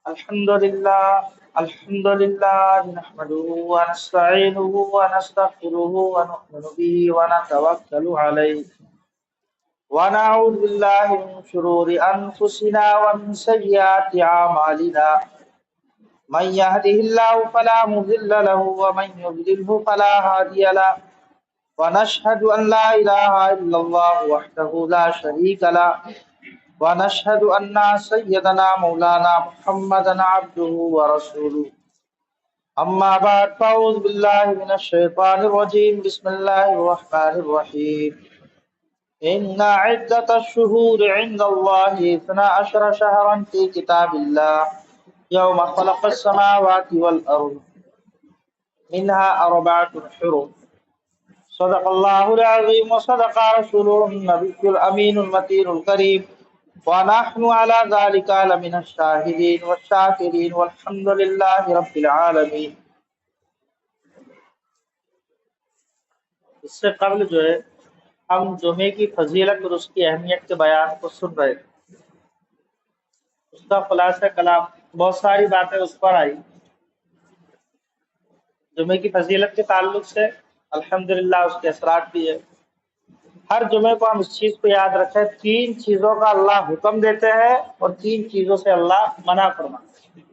الحمد لله نحمده ونستعينه ونستغفره ونؤمن به ونتوكل عليه ونعوذ بالله من شرور أنفسنا ومن سيئات أعمالنا من يهده الله فلا مضل له ومن يضلله فلا هادي له ونشهد أن لا إله إلا الله وحده لا شريك له ونشهد أن سيدنا مولانا محمدا عبده ورسوله أما بعد فأعوذ بالله من الشيطان الرجيم بسم الله الرحمن الرحيم إن عدة الشهور عند الله 12 شهرا في كتاب الله يوم خلق السماوات والأرض منها 4 حرم صدق الله العظيم وصدق رسوله النبي الأمين المتين الكريم ونحن على ذلك لمن الشاهدين والشاكرين والحمد لله رب العالمين۔ اس سے قبل جو ہے ہم جمعے کی فضیلت اور اس کی اہمیت کے بیان کو سن رہے تھے، اس کا خلاصہ کلام بہت ساری باتیں اس پر آئی جمعے کی فضیلت کے تعلق سے، الحمدللہ اس کے اثرات بھی ہے۔ ہر جمعے کو ہم اس چیز کو یاد رکھیں، 3 چیزوں کا اللہ حکم دیتے ہیں اور 3 چیزوں سے اللہ منع فرماتے ہیں۔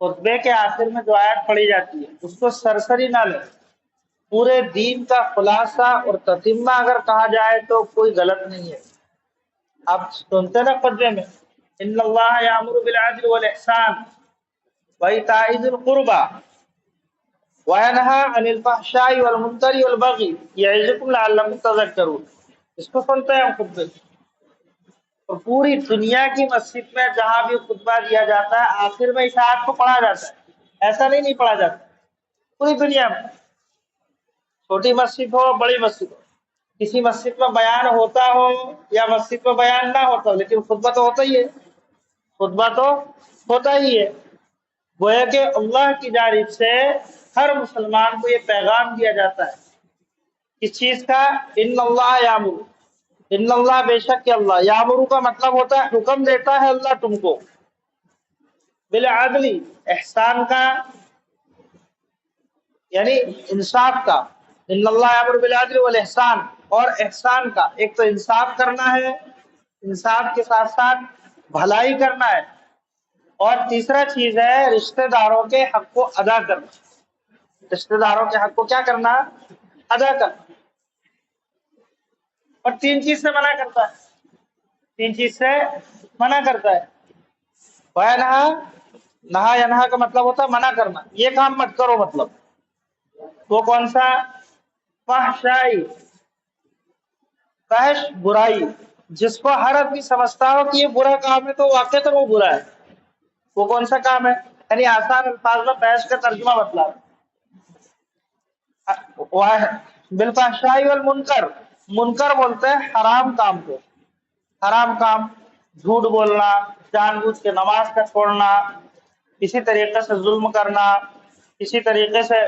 خطبے کے آخر میں جو آیت پڑھی جاتی ہے اس کو سرسری نہ لیں، پورے دین کا خلاصہ اور تتمہ اگر کہا جائے تو کوئی غلط نہیں ہے۔ آپ سنتے نا خطبے میں ان اللہ یامر بالعدل والاحسان وایتاء ذی القربى وینہی عن الفحشاء والمنکر والبغی یعظکم لعلکم تذکرون، اس کو سنتے ہیں ہم خطبے، اور پوری دنیا کی مسجد میں جہاں بھی خطبہ دیا جاتا ہے آخر میں اس آیت کو پڑھا جاتا ہے، ایسا نہیں پڑھا جاتا، پوری دنیا میں، چھوٹی مسجد ہو بڑی مسجد ہو، کسی مسجد میں بیان ہوتا ہو یا مسجد میں بیان نہ ہوتا ہو، لیکن خطبہ تو ہوتا ہی ہے، خطبہ تو ہوتا ہی ہے۔ گویا کہ اللہ کی جانب سے ہر مسلمان کو یہ پیغام دیا جاتا ہے اس چیز کا، ان اللہ یامر، ان اللہ بے شک کہ اللہ، یامر کا مطلب ہوتا ہے حکم دیتا ہے اللہ تم کو، بالعدل احسان کا یعنی انصاف کا، ان اللہ یامر بالعدل والاحسان، اور احسان کا، ایک تو انصاف کرنا ہے، انصاف کے ساتھ ساتھ بھلائی کرنا ہے، اور تیسرا چیز ہے رشتہ داروں کے حق کو ادا کرنا، رشتہ داروں کے حق کو کیا کرنا، ادا کرنا، اور 3 چیز سے منع کرتا ہے، 3 چیز سے منع کرتا ہے۔ وینہا، نہا ینہا کا مطلب ہوتا ہے منع کرنا، یہ کام مت کرو، مطلب وہ کون سا، فحشائی، فحش برائی، جس کو ہر آدمی سمجھتا ہو کہ یہ برا کام ہے تو واقعی تو وہ برا ہے، وہ کون سا کام ہے، یعنی آسان الفاظ میں فحش کا ترجمہ مطلب بالفحشاء والمنکر، منکر بولتے ہیں حرام کام کو، حرام کام، جھوٹ بولنا، جان بوجھ کے نماز کا چھوڑنا، کسی طریقے سے ظلم کرنا، کسی طریقے سے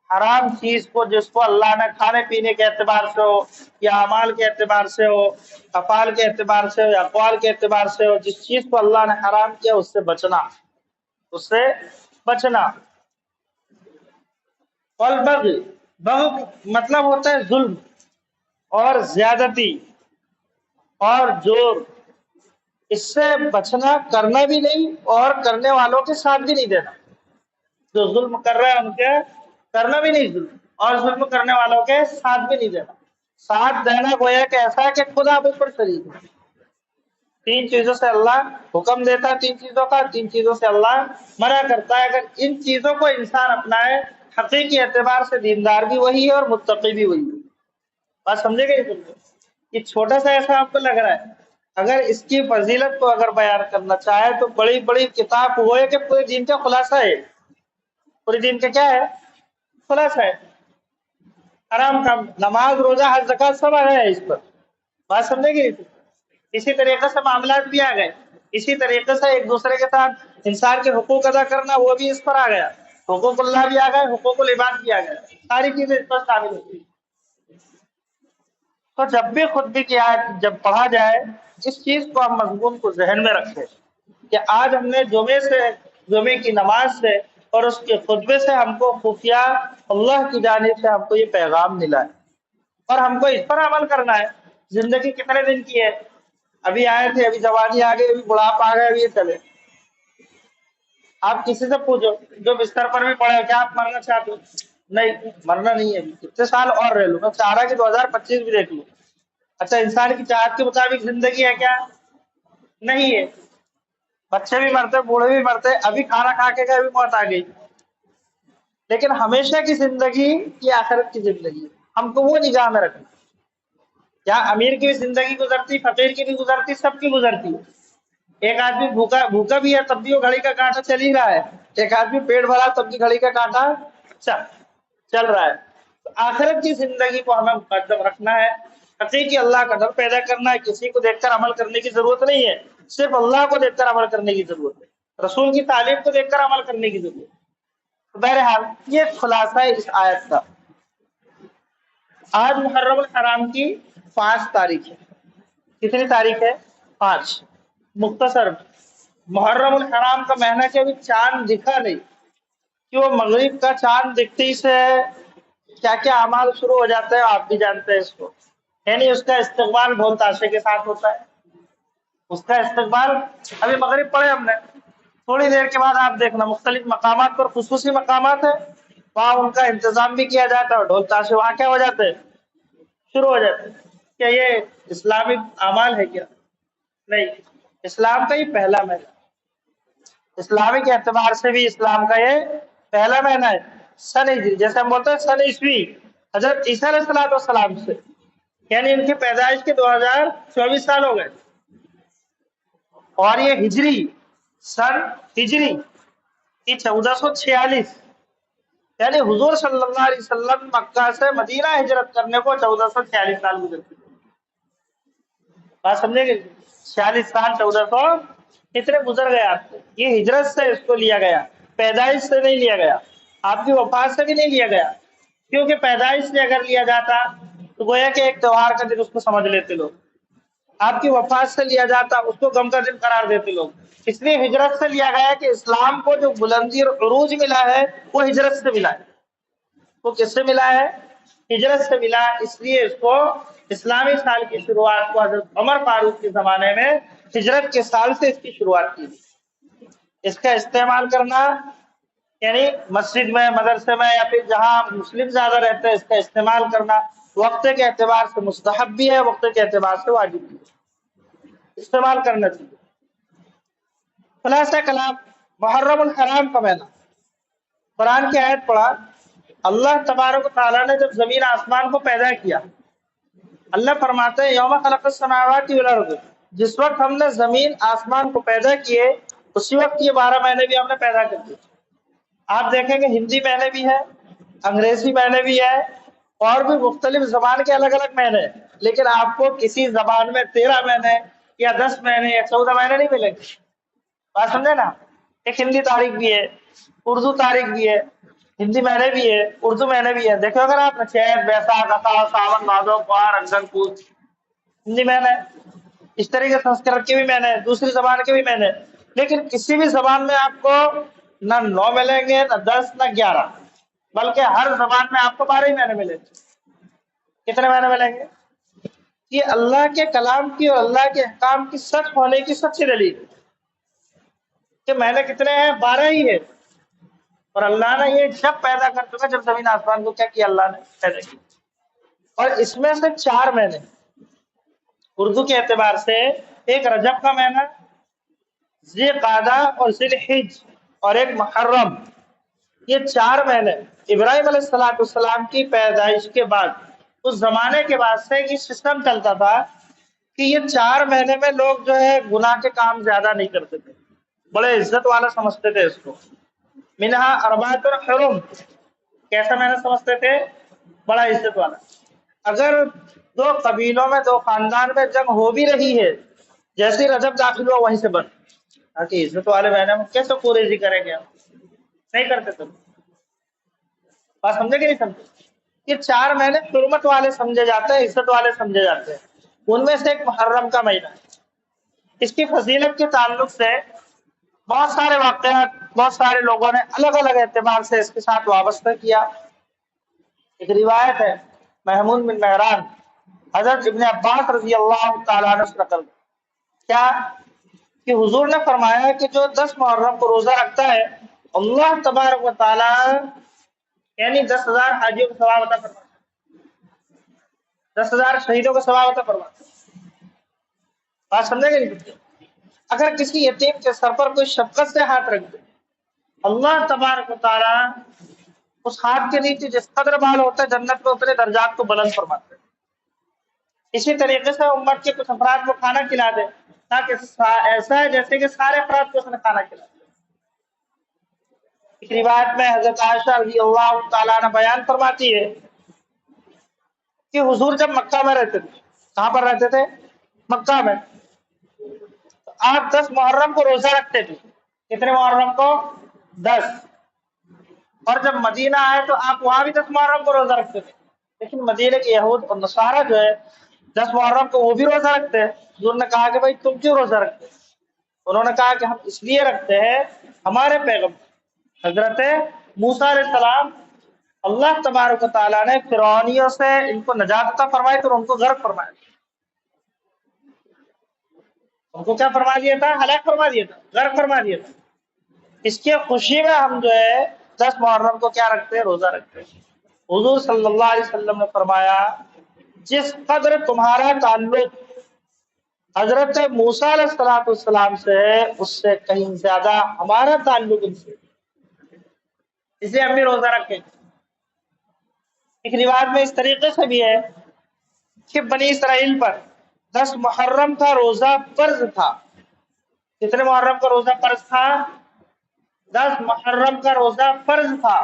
حرام چیز کو جس کو اللہ نے کھانے پینے کے اعتبار سے ہو یا اعمال کے اعتبار سے ہو، افعال کے اعتبار سے ہو یا اقوال کے اعتبار سے ہو، جس چیز کو اللہ نے حرام کیا اس سے بچنا، اس سے بچنا۔ والبغی، بغی مطلب ہوتا ہے ظلم اور زیادتی اور جور، اس سے بچنا، کرنا بھی نہیں اور کرنے والوں کے ساتھ بھی نہیں دینا، جو ظلم کر رہے ہیں ان کے کرنا بھی نہیں ظلم، اور ظلم کرنے والوں کے ساتھ بھی نہیں دینا، ساتھ دینا گویا کہ ایسا ہے کہ خدا آپ اوپر شریک ہے۔ 3 چیزوں سے اللہ حکم دیتا ہے، 3 چیزوں کا، 3 چیزوں سے اللہ منع کرتا ہے۔ اگر ان چیزوں کو انسان اپنائے حقیقی اعتبار سے دیندار بھی وہی ہے اور متقی بھی وہی ہے۔ بات سمجھے گا؟ یہ چھوٹا سا ایسا آپ کو لگ رہا ہے، اگر اس کی فضیلت کو اگر بیان کرنا چاہے تو بڑی بڑی کتاب وہ ہے کہ پورے دین کا خلاصہ ہے، پورے دین کا کیا ہے، خلاصہ ہے۔ حرام کام، نماز روزہ حج زکات سب آ گیا ہے اس پر، بات سمجھے گی؟ اسی طریقے سے معاملات بھی آ گئے، اسی طریقے سے ایک دوسرے کے ساتھ انسان کے حقوق ادا کرنا وہ بھی اس پر آ گیا، حقوق اللہ بھی آ گئے، حقوق العباد بھی آ گیا، ساری چیزیں اس پر شامل ہوتی ہیں۔ تو جب بھی خطبے کی آیت جب پڑھا جائے اس چیز کو ہم مضمون کو ذہن میں رکھیں کہ آج ہم نے جمعے کی نماز سے اور اس کے خطبے سے ہم کو خفیہ اللہ کی جانب سے ہم کو یہ پیغام ملا ہے، اور ہم کو اس پر عمل کرنا ہے۔ زندگی کتنے دن کی ہے؟ ابھی آئے تھے، ابھی جوانی آ گئی، ابھی بڑھاپا آ گیا، ابھی یہ چلے۔ آپ کسی سے پوچھو جو بستر پر بھی پڑے کیا آپ مرنا چاہتے ہو؟ نہیں، مرنا نہیں ہے، کتنے سال اور رہ لوں، میں چاہ رہا کہ 2025 بھی دیکھ لوں۔ اچھا، انسان کی چاہت کے مطابق زندگی ہے کیا؟ نہیں ہے۔ بچے بھی مرتے، بوڑھے بھی مرتے، ابھی کھانا کھا کے ابھی موت آ گئی۔ لیکن ہمیشہ کی زندگی یہ آخرت کی زندگی ہے، ہم کو وہ نگاہ میں رکھنا۔ کیا امیر کی بھی زندگی گزرتی، فقیر کی بھی گزرتی، سب کی گزرتی ہے۔ ایک آدمی بھوکا بھی ہے تب بھی وہ گھڑی کا کانٹا چل ہی رہا ہے، ایک آدمی پیٹ بھرا تب بھی گھڑی کا کانٹا چل رہا ہے۔ تو آخرت کی زندگی کو ہمیں مقدم رکھنا ہے، حقیقی اللہ کا ڈر پیدا کرنا ہے۔ کسی کو دیکھ کر عمل کرنے کی ضرورت نہیں ہے، صرف اللہ کو دیکھ کر عمل کرنے کی ضرورت ہے، رسول کی تعلیم کو دیکھ کر عمل کرنے کی ضرورت ہے۔ تو بہرحال یہ خلاصہ ہے اس آیت کا۔ آج محرم الحرام کی 5 تاریخ ہے۔ کتنی تاریخ ہے؟ 5۔ مختصر محرم الحرام کا مہینہ کے ابھی چاند دکھا نہیں کہ وہ مغرب کا چاند دکھتے ہی سے کیا کیا اعمال شروع ہو جاتے ہیں، آپ بھی جانتے ہیں اس کو۔ یعنی اس کا استقبال ڈھول تاشے کے ساتھ ہوتا ہے۔ اس کا استقبال ابھی مغرب پڑھے ہم نے، تھوڑی دیر کے بعد آپ دیکھنا مختلف مقامات پر خصوصی مقامات ہیں، وہاں ان کا انتظام بھی کیا جاتا ہے، اور ڈھول تاشے وہاں کیا ہو جاتے ہیں، شروع ہو جاتے ہیں۔ کیا یہ اسلامک اعمال ہے کیا؟ نہیں، اسلام کا یہ پہلا مہینہ، اسلامی کے اعتبار سے بھی اسلام کا یہ پہلا مہینہ ہے۔ سن ہجری، جیسے ہم بولتے ہیں سن عیسوی، حضرت عیسیٰ علیہ السلام سے، یعنی ان کی پیدائش کے 2024 سال ہو گئے، اور یہ ہجری سن ہجری کی 1446، یعنی حضور صلی اللہ علیہ وسلم مکہ سے مدینہ ہجرت کرنے کو 1446 سال گزر چکے۔ بات سمجھے گے؟ 46 سال 1400 اتنے گزر گئے آپ کو۔ یہ ہجرت سے اس کو لیا گیا، پیدائش سے نہیں لیا گیا، آپ کی وفات سے بھی نہیں لیا گیا، کیونکہ پیدائش سے اگر لیا جاتا تو گویا کہ ایک تہوار کا دن اس کو سمجھ لیتے لوگ، آپ کی وفات سے لیا جاتا اس کو غم کا دن قرار دیتے لوگ۔ اس لیے ہجرت سے لیا گیا کہ اسلام کو جو بلندی اور عروج ملا ہے وہ ہجرت سے ملا ہے۔ وہ کس سے ملا ہے؟ ہجرت سے ملا، اس لیے اس کو اسلامی سال کی شروعات کو حضرت عمر فاروق کے زمانے میں ہجرت کے سال سے اس کی شروعات کی۔ اس کا استعمال کرنا یعنی مسجد میں، مدرسے میں، یا پھر جہاں مسلم زیادہ رہتے ہیں، اس کا استعمال کرنا وقت کے اعتبار سے مستحب بھی ہے، وقت کے اعتبار سے واجب بھی ہے، استعمال کرنا چاہیے۔ خلاصہ کلام، محرم الحرام کا مہینہ، قرآن کی آیت پڑھا، اللہ تبارک و تعالیٰ نے جب زمین آسمان کو پیدا کیا، اللہ فرماتے ہیں یوم خلق السماوات والارض، جس وقت ہم نے زمین آسمان کو پیدا کیے اسی وقت یہ 12 مہینے بھی ہم نے پیدا کر دیے۔ آپ دیکھیں گے ہندی مہینے بھی ہے، انگریزی مہینے بھی ہے، اور بھی مختلف زبان کے الگ الگ مہینے، لیکن آپ کو کسی زبان میں 13 مہینے یا 10 مہینے یا 14 مہینے نہیں ملیں گے۔ بات سمجھے نا؟ ایک ہندی تاریخ بھی ہے، اردو تاریخ بھی ہے، ہندی مہینے بھی ہے، اردو مہینے بھی ہے۔ دیکھو اگر آپ چیت، بیساکھ، اساڑھ، ساون، بھادو، کوار، اگن، پوس، ہندی مہینے، اس طریقے سے سنسکرت کے بھی مہینے، دوسری زبان کے بھی مہینے، لیکن کسی بھی زبان میں آپ کو نہ 9 ملیں گے، نہ 10، نہ 11، بلکہ ہر زبان میں آپ کو 12 ہی مہینے ملیں گے۔ کتنے مہینے ملیں گے؟ یہ اللہ کے کلام کی اور اللہ کے احکام کی سچ ہونے کی سچی دلیل ہے کہ مہینے کتنے ہیں؟ 12 ہی ہے۔ اور اللہ نے یہ جب پیدا کر چکا، جب زمین آسمان کو کیا کیا اللہ نے پیدا کیا، اور اس میں سے 4 مہینے اردو کے اعتبار سے، ایک رجب کا مہینہ، ذی قعدہ اور ذی الحج، اور ایک محرم، یہ 4 مہینے ابراہیم علیہ السلام کی پیدائش کے بعد، اس زمانے کے بعد سے یہ سسٹم چلتا تھا کہ یہ 4 مہینے میں لوگ جو ہے گناہ کے کام زیادہ نہیں کرتے تھے، بڑے عزت والا سمجھتے تھے اس کو۔ منہا اربعۃ حرم، کیسا مہینہ سمجھتے تھے؟ بڑا عزت والا۔ اگر 2 قبیلوں میں، 2 خاندان میں جنگ ہو بھی رہی ہے، جیسے رجب داخل ہوا وہیں سے بند، تاکہ عزت والے مہینے میں کیسے پوریزی کریں گے؟ نہیں کرتے تھے۔ بات سمجھے کہ نہیں سمجھے؟ یہ 4 مہینے حرمت والے سمجھے جاتے ہیں، عزت والے سمجھے جاتے ہیں، ان میں سے ایک محرم کا مہینہ ہے۔ اس کی فضیلت کے تعلق سے بہت سارے واقعات بہت سارے لوگوں نے الگ الگ اعتبار سے اس کے ساتھ وابستہ کیا۔ ایک روایت ہے محمود بن مہران حضرت ابن عباس رضی اللہ تعالیٰ عنہ سے نقل کیا کہ حضور نے فرمایا کہ جو 10 محرم کو روزہ رکھتا ہے اللہ تبارک و تعالیٰ یعنی 10,000 حاجیوں کو ثواب عطا فرماتا ہے، 10,000 شہیدوں کو ثواب عطا فرماتا ہے۔ بات سمجھے گا نہیں؟ اگر کسی یتیم کے سر پر کوئی شفقت سے ہاتھ رکھ دے اللہ تبارک و تعالیٰ اس ہاتھ کے نیچے جس قدر بال ہوتا ہے جنت میں اتنے درجات کو بلند فرماتے ہیں۔ اسی طریقے سے امت کے کچھ افراد کو کھانا کھلا دے تاکہ ایسا ہے جیسے کہ سارے افراد کو اس نے کھانا کھلا دیا۔ ایک روایت میں حضرت عائشہ رضی اللہ تعالیٰ عنہ بیان فرماتی ہے کہ حضور جب مکہ میں رہتے تھے، کہاں پر رہتے تھے؟ مکہ میں، تو آپ 10 محرم کو روزہ رکھتے تھے۔ کتنے محرم کو؟ 10۔ اور جب مدینہ آئے تو آپ وہاں بھی 10 محرم کو روزہ رکھتے تھے، لیکن مدینہ کے یہود اور نصارہ جو ہے 10 محرم کو وہ بھی روزہ رکھتے ہیں۔ حضور نے کہا کہ بھائی تم کیوں روزہ رکھتے ہیں؟ انہوں نے کہا کہ ہم اس لیے رکھتے ہیں ہمارے پیغمبر حضرت موسیٰ علیہ السلام اللہ تبارک و تعالیٰ نے فرعونیوں سے ان کو نجات عطا فرمائی تو ان کو غرق فرمایا، ان کو کیا فرما دیا تھا؟ ہلاک فرما دیا تھا، غرق فرما دیا تھا۔ اس کی خوشی میں ہم جو ہے 10 محرم کو کیا رکھتے ہیں؟ روزہ رکھتے ہیں۔ حضور صلی اللہ علیہ وسلم نے فرمایا جس قدر تمہارا تعلق حضرت موسیٰ علیہ السلام سے ہے اس سے کہیں زیادہ ہمارا تعلق ان سے، اس لیے ہم بھی روزہ رکھیں۔ ایک روایت میں اس طریقے سے بھی ہے کہ بنی اسرائیل پر 10 محرم کا روزہ فرض تھا۔ کتنے محرم کا روزہ فرض تھا؟ 10 محرم کا روزہ فرض تھا۔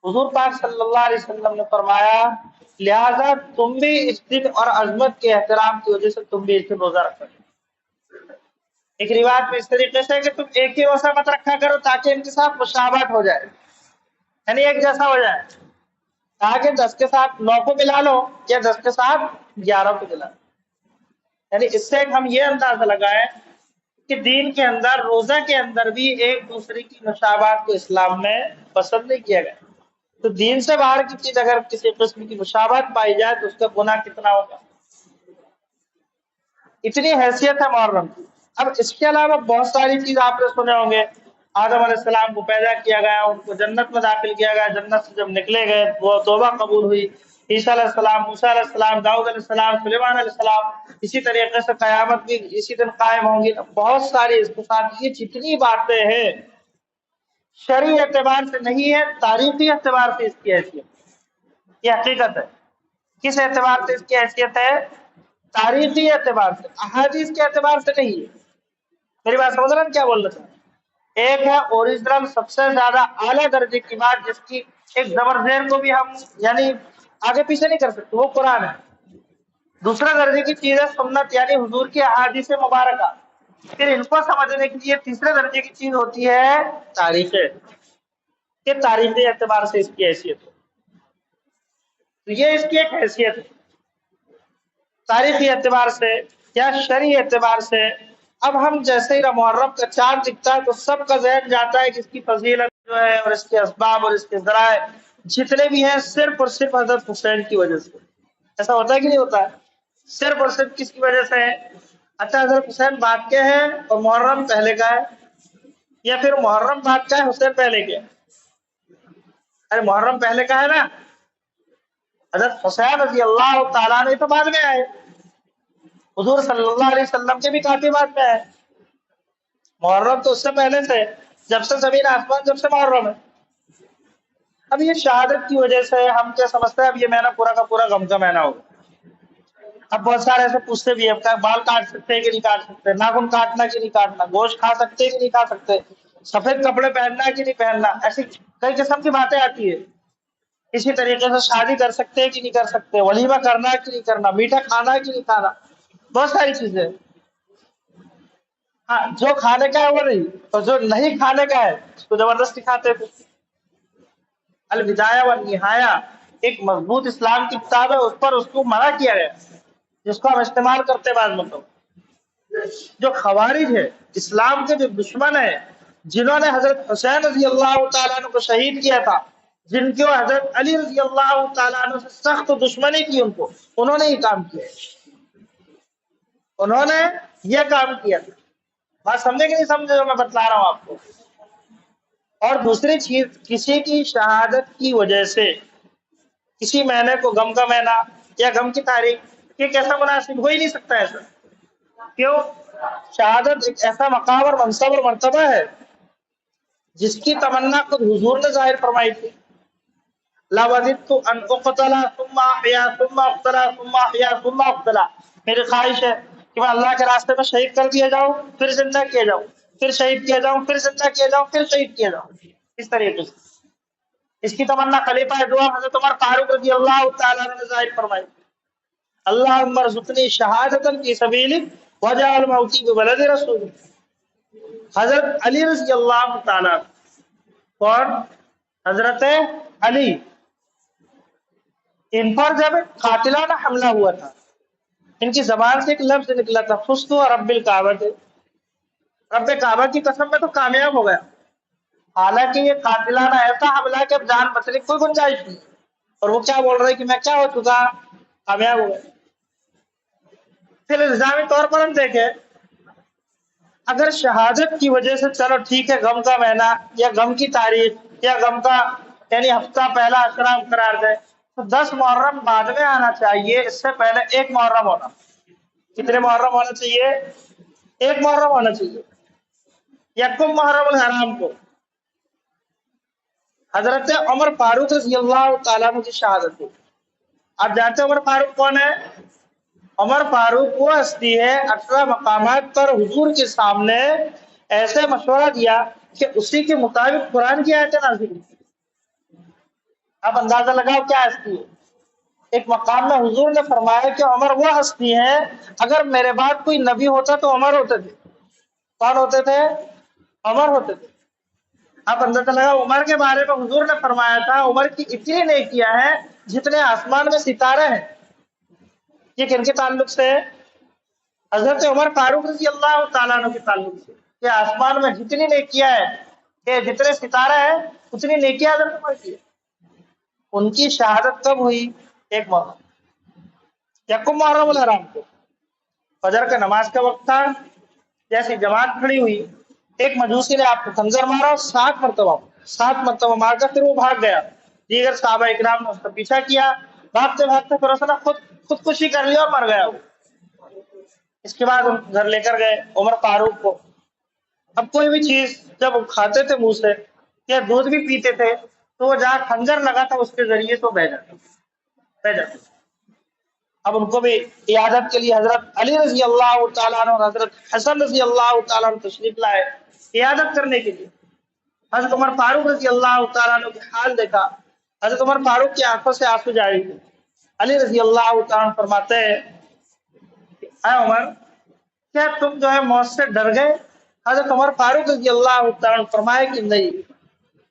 حضور پاک صلی اللہ علیہ وسلم نے فرمایا لہذا تم بھی اس دن اور عظمت کے احترام کی وجہ سے تم بھی اس دن روزہ رکھو۔ ایک روایت میں اس طریقے سے کہ تم ایک ہی روزہ مت رکھا کرو تاکہ ان کے ساتھ مشابہت ہو جائے، یعنی ایک جیسا ہو جائے، تاکہ 10 کے ساتھ 9 کو ملا لو یا 10 کے ساتھ 11 کو ملا لو۔ یعنی اس سے ہم یہ اندازہ لگائیں کہ دین کے اندر روزہ کے اندر بھی ایک دوسرے کی مشابہت کو اسلام میں پسند نہیں کیا گیا۔ تو دین سے باہر کی چیز اگر کسی قسم کی مشابہت پائی جائے تو اس کا گناہ کتنا ہوگا؟ اتنی حیثیت ہے محرم کی۔ اب اس کے علاوہ بہت ساری چیز آپ نے سنے ہوں گے، آدم علیہ السلام کو پیدا کیا گیا، ان کو جنت میں داخل کیا گیا، جنت سے جب نکلے گئے وہ توبہ قبول ہوئی، عیسیٰ علیہ السلام، موسیٰ علیہ السلام، داؤد علیہ السلام، سلیمان علیہ السلام، اسی طریقے سے قیامت بھی اسی دن قائم ہوں گی۔ بہت ساری اس کے ساتھ یہ جتنی باتیں ہیں شرعی اعتبار سے نہیں ہے، تاریخی اعتبار سے اس کی حیثیت، یہ حقیقت ہے۔ کس اعتبار سے اس کی حیثیت ہے؟ تاریخی اعتبار سے، احادیث کے اعتبار سے نہیں ہے۔ میری بات سمجھ رہے ہیں کیا بول رہے ہیں؟ ایک ہے اوریجنل سب سے زیادہ اعلیٰ درجے کی بات جس کی ایک زبر زیر کو بھی ہم یعنی آگے پیچھے نہیں کر سکتے، وہ قرآن ہے۔ دوسرا درجے کی چیز ہے سنت یعنی حضور کی احادیث مبارکہ۔ پھر ان کو سمجھنے کے لیے تیسرے درجے کی چیز ہوتی ہے تاریخ، کہ تاریخی اعتبار سے اس کی حیثیت ہے۔ تو یہ اس کی ایک حیثیت ہے تاریخی اعتبار سے یا شرعی اعتبار سے۔ اب ہم جیسے ہی محرم کا چاند دکھتا ہے تو سب کا ذہن جاتا ہے کہ اس کی فضیلت جو ہے اور اس کے اسباب اور اس کے ذرائع جتنے بھی ہیں صرف اور صرف حضرت حسین کی وجہ سے۔ ایسا ہوتا ہے کہ نہیں ہوتا ہے؟ صرف اور صرف کس کی وجہ سے ہے؟ اچھا حضرت حسین بعد کے ہیں اور محرم پہلے کا ہے، یا پھر محرم بعد کا ہے حسین پہلے کے؟ ارے محرم پہلے کا ہے نا، حضرت حسین رضی اللہ تعالیٰ نے تو بعد میں آئے، حضور صلی اللہ علیہ وسلم کے بھی کافی بعد میں آئے۔ محرم تو اس سے پہلے سے، جب سے زمین آسمان جب سے محرم ہے۔ اب یہ شہادت کی وجہ سے ہم کیا سمجھتے ہیں اب یہ مہینہ پورا کا پورا غم کا مہینہ ہوگا۔ اب بہت سارے ایسے پوچھتے بھی ہیں بال کاٹ سکتے ہیں کہ نہیں کاٹ سکتے، ناخن کاٹنا کہ نہیں کاٹنا، گوشت کھا سکتے ہیں کہ نہیں کھا سکتے، سفید کپڑے پہننا ہے کہ نہیں پہننا، ایسی کئی قسم کی باتیں آتی ہے۔ اسی طریقے سے شادی کر سکتے ہیں کہ نہیں کر سکتے، ولیمہ کرنا ہے کہ نہیں کرنا، میٹھا کھانا ہے کہ نہیں کھانا، بہت ساری چیزیں۔ ہاں جو کھانے کا ہے وہ نہیں، اور جو نہیں کھانے کا ہے اس کو زبردستی کھاتے تھے۔ البدایہ والنہایہ ایک مضبوط اسلام کی کتاب ہے، اس پر اس کو منع کیا گیا جس کو ہم استعمال کرتے بعض مطلب۔ جو خوارج ہے، اسلام کے جو دشمن ہیں، جنہوں نے حضرت حسین رضی اللہ تعالیٰ عنہ کو شہید کیا تھا، جن کو حضرت علی رضی اللہ تعالیٰ عنہ سے سخت دشمنی تھی ان کو، انہوں نے یہ کام کیا، انہوں نے یہ کام کیا تھا۔ بات سمجھے کہ نہیں سمجھے جو میں بتلا رہا ہوں آپ کو؟ اور دوسری چیز، کسی کی شہادت کی وجہ سے کسی مہینے کو غم کا مہینہ یا غم کی تاریخ، یہ کیسا مناسب ہو ہی نہیں سکتا ایسا۔ کیوں؟ شہادت ایک ایسا مقام اور منصب اور مرتبہ ہے جس کی تمنا خود حضور نے ظاہر فرمائی تھی، لَوَدِدتُّ أَنْ أُقْتَلَ ثُمَّ أَحْيَا ثُمَّ أُقْتَلَ ثُمَّ أَحْيَا ثُمَّ أُقْتَلَ، میری خواہش ہے کہ میں اللہ کے راستے میں شہید کر دیا جاؤں، پھر زندہ کیا جاؤں، پھر شہید کیا جاؤں، پھر زندہ کیا جاؤں، پھر شہید کیا جاؤں، اس طریقے سے۔ اس کی تمنا خلیفہ دعا حضرت عمر فاروق رضی اللہ تعالیٰ عنہ نے ظاہر فرمائی، اللہم ارزقنی شہادتا فی سبیلک وجعل موتی ببلد رسولک۔ حضرت علی رضی اللہ تعالیٰ، کون؟ حضرت علی، ان پر جب قاتلانہ حملہ ہوا تھا، ان کی زبان سے ایک لفظ نکلا تھا، فزت رب الکعبہ، رب کعبہ کی قسم میں تو کامیاب ہو گیا۔ حالانکہ یہ قاتلانہ ایسا حملہ کہ اب جان بچنے کی کوئی گنجائش نہیں، اور وہ کیا بول رہے کہ میں کیا ہو چکا؟ کامیاب ہو گیا۔ پھر الزامی طور پر ہم دیکھیں، اگر شہادت کی وجہ سے چلو ٹھیک ہے غم کا مہینہ یا غم کی تاریخ یا غم کا یعنی ہفتہ پہلا اشرام قرار دے، تو 10 محرم بعد میں آنا چاہیے، اس سے پہلے 1 محرم ہونا۔ کتنے محرم ہونا چاہیے؟ 1 محرم ہونا چاہیے۔ یکم محرم الحرام کو حضرت عمر فاروق رضی اللہ تعالیٰ عنہ کی شہادت ہوئی۔ آپ جانتے ہیں عمر فاروق کون ہے؟ عمر فاروق وہ ہستی ہے 18 مقامات پر حضور کے سامنے ایسے مشورہ دیا کہ اسی کے مطابق قرآن کی آیتیں نازل ہوئی۔ آپ اندازہ لگاؤ کیا ہستی ہے۔ ایک مقام میں حضور نے فرمایا کہ عمر وہ ہستی ہے، اگر میرے بعد کوئی نبی ہوتا تو عمر ہوتے تھے۔ کون ہوتے تھے؟ عمر ہوتے تھے۔ آپ اندازہ لگاؤ، عمر کے بارے میں حضور نے فرمایا تھا عمر کی اتنی نیکیاں ہیں جتنے آسمان میں ستارے ہیں۔ یہ کن کے تعلق سے؟ حضرت عمر فاروق رضی اللہ تعالیٰ عنہ کے تعلق سے، کہ آسمان میں جتنی نیکیاں ہیں کہ جتنے ستارے ہیں اتنی نیکیاں حضرت عمر کی۔ ان کی شہادت کب ہوئی؟ 1 محرم، یکم محرم الحرام کو۔ فجر کا نماز کا وقت تھا، جیسی جماعت کھڑی ہوئی، ایک مجوسی نے آپ کو خنجر مارا، 7 مرتبہ مار کر پھر وہ بھاگ گیا۔ دیگر صحابہ اکرام نے اس کا پیچھا کیا، بھاگتے بھاگتے پھر اس نے خودکشی کر لیا اور مر گیا وہ۔ اس کے بعد گھر لے کر گئے عمر فاروق کو۔ اب کوئی بھی چیز جب وہ کھاتے تھے منہ سے یا دودھ بھی پیتے تھے تو وہ جہاں خنجر لگا تھا اس کے ذریعے تو بہ جاتا۔ اب ان کو بھی عیادت کے لیے حضرت علی رضی اللہ تعالیٰ عنہ اور حضرت حسن رضی اللہ تعالیٰ عنہ تشریف لائے عیادت کرنے کے لیے۔ حضرت عمر فاروق رضی اللہ تعالیٰ عنہ کے حال دیکھا، حضرت عمر فاروق کی آنکھوں سے آنسو جاری تھے۔ علی رضی اللہ تعالیٰ عنہ فرماتے ہیں، اے عمر، کیا تم جو ہے موت سے ڈر گئے؟ حضرت عمر فاروق رضی اللہ تعالیٰ عنہ فرمائے کہ نہیں،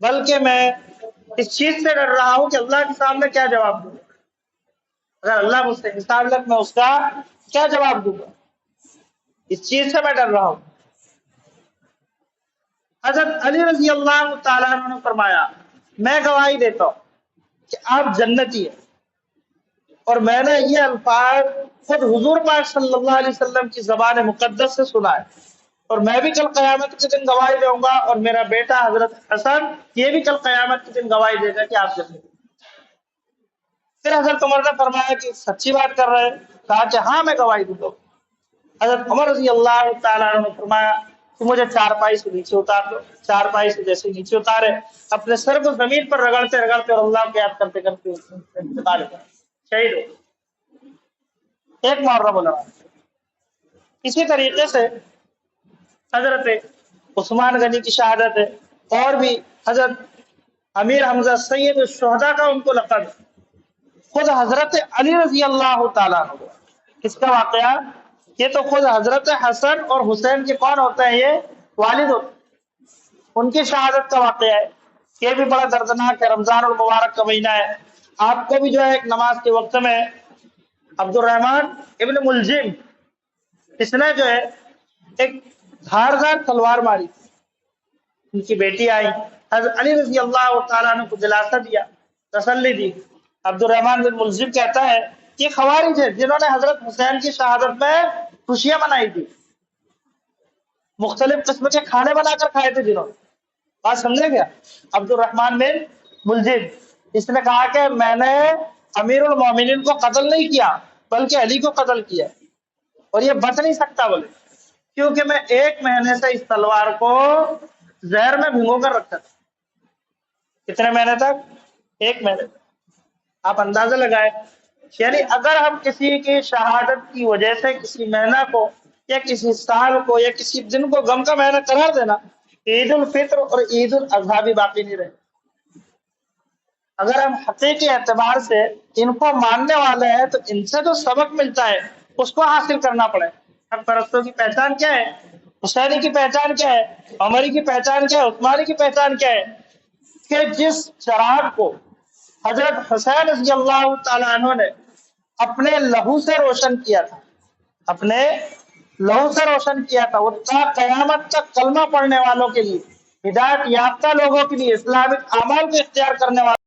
بلکہ میں اس چیز سے ڈر رہا ہوں کہ اللہ کے سامنے کیا جواب دوں، اگر اللہ مجھ سے حساب لگ میں اس کا کیا جواب دوں گا، اس چیز سے میں ڈر رہا ہوں۔ حضرت علی رضی اللہ تعالیٰ عنہ نے فرمایا، میں گواہی دیتا ہوں کہ آپ جنتی ہیں، اور میں نے یہ الفاظ خود حضور پاک صلی اللہ علیہ وسلم کی زبان مقدس سے سنا ہے، اور میں بھی کل قیامت کے دن گواہی دوں گا، اور میرا بیٹا حضرت حسن یہ بھی کل قیامت کے دن گواہی دے گا کہ آپ جنتی ہیں۔ پھر حضرت عمر نے فرمایا کہ سچی بات کر رہے ہیں؟ کہا کہ ہاں میں گواہی دوں گا۔ حضرت عمر رضی اللہ تعالیٰ عنہ نے فرمایا کہ مجھے چارپائی سے نیچے اتار دو۔ چارپائی سے جیسے نیچے اتارے، اپنے سر کو زمین پر رگڑتے رگڑتے اور اللہ کو یاد کرتے کرتے انتقال کر شہید ہو 1 محرم الحرام۔ اسی طریقے سے حضرت عثمان غنی کی شہادت ہے، اور بھی حضرت امیر حمزہ سید الشہداء کا ان کو لقب ہے۔ خود حضرت علی رضی اللہ تعالیٰ عنہ، کس کا واقعہ؟ یہ تو خود حضرت حسن اور حسین کے کون ہوتے ہیں؟ یہ والد ہوتے ہیں۔ ان کی شہادت کا واقعہ ہے، یہ بھی بڑا دردناک ہے۔ رمضان المبارک کا مہینہ ہے، آپ کو بھی جو ہے ایک نماز کے وقت میں عبد الرحمن ابن ملجم، اس نے جو ہے ایک دھاردار تلوار ماری، ان کی بیٹی آئی، حضرت علی رضی اللہ تعالیٰ عنہ کو دلاسا دیا، تسلی دی۔ عبد الرحمن بن ملزم کہتا ہے یہ خوارج ہے جنہوں نے حضرت حسین کی شہادت میں خوشیاں منائی تھی، مختلف قسم کے کھانے بنا کر کھائے تھے جنہوں نے۔ بات سمجھے گیا؟ عبد الرحمن بن ملزم اس نے کہا کہ میں نے امیر المومنین کو قتل نہیں کیا بلکہ علی کو قتل کیا، اور یہ بچ نہیں سکتا بولے، کیونکہ میں 1 مہینے سے اس تلوار کو زہر میں بھگو کر رکھا تھا۔ کتنے مہینے تک؟ 1 مہینے تک۔ آپ اندازہ لگائے، یعنی اگر ہم کسی کی شہادت کی وجہ سے کسی مہینہ کو یا کسی سال کو یا کسی دن کو غم کا مہینہ قرار دینا، عید الفطر اور عید الاضحیٰ بھی باقی نہیں رہے۔ اگر ہم حقیقی اعتبار سے ان کو ماننے والے ہیں تو ان سے جو سبق ملتا ہے اس کو حاصل کرنا پڑے۔ حق پرستوں کی پہچان کیا ہے؟ حسینی کی پہچان کیا ہے؟ عمری کی پہچان کیا ہے؟ عثمانی کی پہچان کیا ہے؟ کہ جس چراغ کو حضرت حسین رضی اللہ تعالیٰ عنہ نے اپنے لہو سے روشن کیا تھا، اپنے لہو سے روشن کیا تھا، وہ تا قیامت تک کلمہ پڑھنے والوں کے لیے، ہدایت یافتہ لوگوں کے لیے، اسلامک اعمال کو اختیار کرنے والوں